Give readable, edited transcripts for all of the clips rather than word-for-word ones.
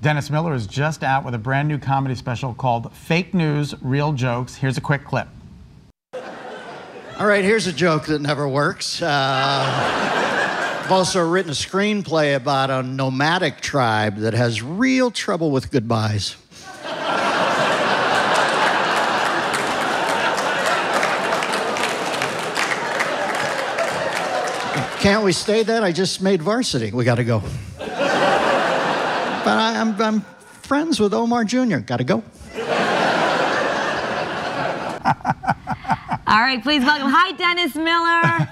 Dennis Miller is just out with a brand new comedy special called Fake News, Real Jokes. Here's a quick clip. All right, here's a joke that never works. I've also written a screenplay about a nomadic tribe that has real trouble with goodbyes. Can't we stay then? I just made varsity. We got to go. But I'm friends with Omar Jr. Got to go. All right, please welcome. Hi, Dennis Miller.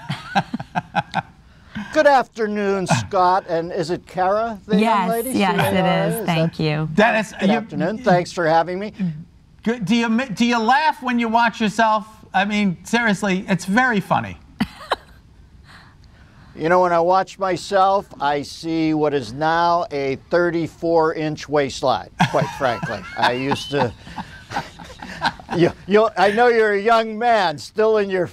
Good afternoon, Scott. And is it Kara, the young lady? Yes, it is. Thank you. Dennis, good afternoon. Thanks for having me. Do you laugh when you watch yourself? I mean, seriously, it's very funny. You know, when I watch myself, I see what is now a 34-inch waistline, quite frankly. I used to... I know you're a young man, still in your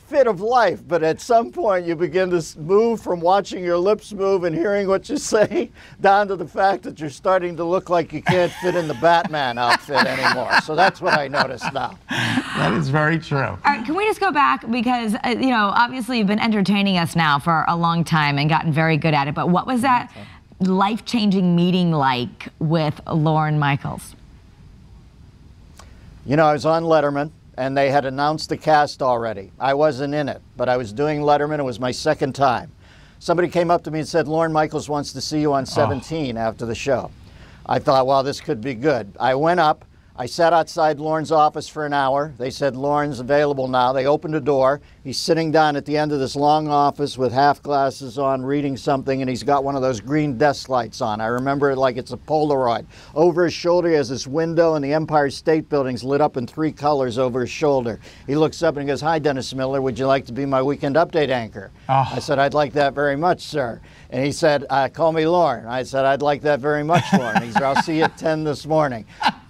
fit of life, but at some point you begin to move from watching your lips move and hearing what you say down to the fact that you're starting to look like you can't fit in the Batman outfit anymore. So that's what I notice now. That is very true. All right, can we just go back because, you know, obviously you've been entertaining us now for a long time and gotten very good at it, but what was that life-changing meeting like with Lorne Michaels? You know, I was on Letterman, and they had announced the cast already. I wasn't in it, but I was doing Letterman. It was my second time. Somebody came up to me and said, Lorne Michaels wants to see you on 17 after the show. I thought, well, this could be good. I went up. I sat outside Lorne's office for an hour. They said, Lorne's available now. They opened a door. He's sitting down at the end of this long office with half glasses on, reading something, and he's got one of those green desk lights on. I remember it like it's a Polaroid. Over his shoulder, he has this window, and the Empire State Building's lit up in 3 colors over his shoulder. He looks up and he goes, hi, Dennis Miller. Would you like to be my Weekend Update anchor? Oh. I said, I'd like that very much, sir. And he said, call me Lorne. I said, I'd like that very much, Lorne. He said, I'll see you at 10 this morning,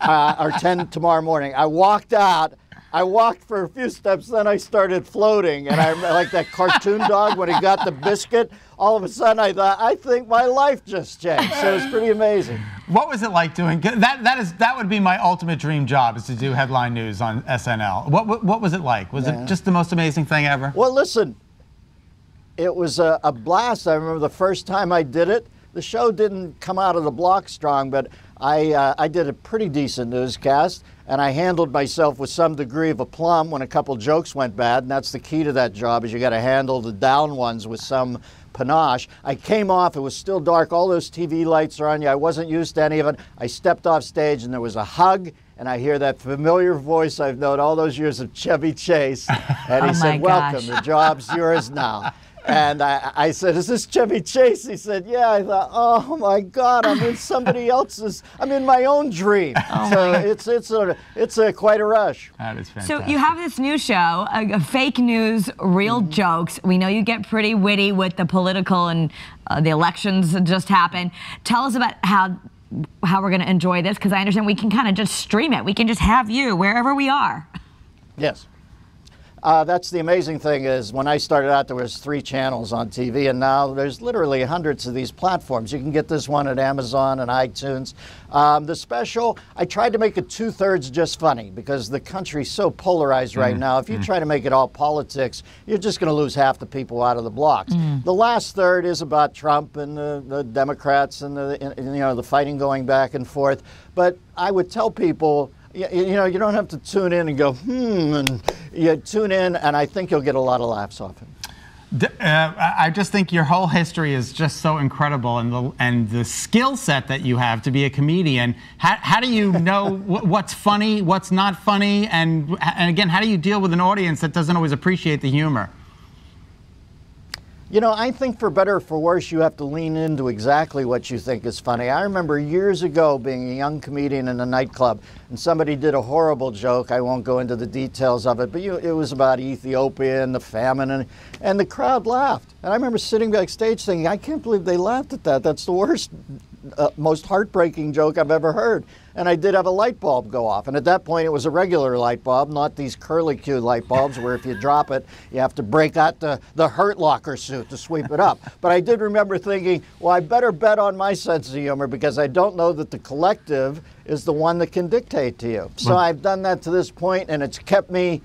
or 10 tomorrow morning. I walked out. I walked for a few steps, then I started floating. And I like that cartoon dog when he got the biscuit. All of a sudden, I thought, I think my life just changed. So it was pretty amazing. What was it like doing that would be my ultimate dream job, is to do headline news on SNL. What was it like? Was it just the most amazing thing ever? Well, listen. It was a blast. I remember the first time I did it. The show didn't come out of the block strong, but I did a pretty decent newscast, and I handled myself with some degree of aplomb when a couple jokes went bad, and that's the key to that job, is you got to handle the down ones with some panache. I came off, it was still dark, all those TV lights are on you, I wasn't used to any of it. I stepped off stage and there was a hug, and I hear that familiar voice I've known all those years of Chevy Chase, and he said, welcome, the job's yours now. And I said, is this Chevy Chase? He said, yeah. I thought, oh my God, I'm in somebody else's, I'm in my own dream. So it's quite a rush. That is fantastic. So you have this new show, Fake News, Real Jokes. We know you get pretty witty with the political and the elections that just happened. Tell us about how we're going to enjoy this, because I understand we can kind of just stream it. We can just have you wherever we are. Yes. That's the amazing thing is when I started out, there was 3 channels on TV, and now there's literally hundreds of these platforms. You can get this one at Amazon and iTunes. The special, I tried to make it 2/3 just funny, because the country's so polarized right now. If you try to make it all politics, you're just going to lose half the people out of the blocks. The last third is about Trump and the Democrats and the fighting going back and forth. But I would tell people, you know, you don't have to tune in and go, and you tune in, and I think you'll get a lot of laughs off it. I just think your whole history is just so incredible, and the skill set that you have to be a comedian. How do you know what's funny, what's not funny, and again, how do you deal with an audience that doesn't always appreciate the humor? You know, I think for better or for worse, you have to lean into exactly what you think is funny. I remember years ago being a young comedian in a nightclub, and somebody did a horrible joke. I won't go into the details of it, but it was about Ethiopia and the famine, and the crowd laughed. And I remember sitting backstage thinking, I can't believe they laughed at that. That's the worst most heartbreaking joke I've ever heard. And I did have a light bulb go off. And at that point, it was a regular light bulb, not these curlicue light bulbs where if you drop it, you have to break out the Hurt Locker suit to sweep it up. But I did remember thinking, well, I better bet on my sense of humor because I don't know that the collective is the one that can dictate to you. So I've done that to this point, and it's kept me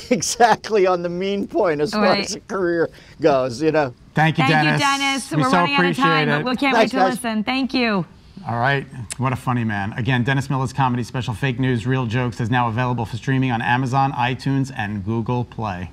exactly on the mean point as far as a career goes, you know. Thank you, Dennis. Thank you, Dennis. We We're so running out of time, appreciate but we it. can't Thanks, wait to guys. listen. Thank you. All right. What a funny man. Again, Dennis Miller's comedy special, Fake News, Real Jokes, is now available for streaming on Amazon, iTunes, and Google Play.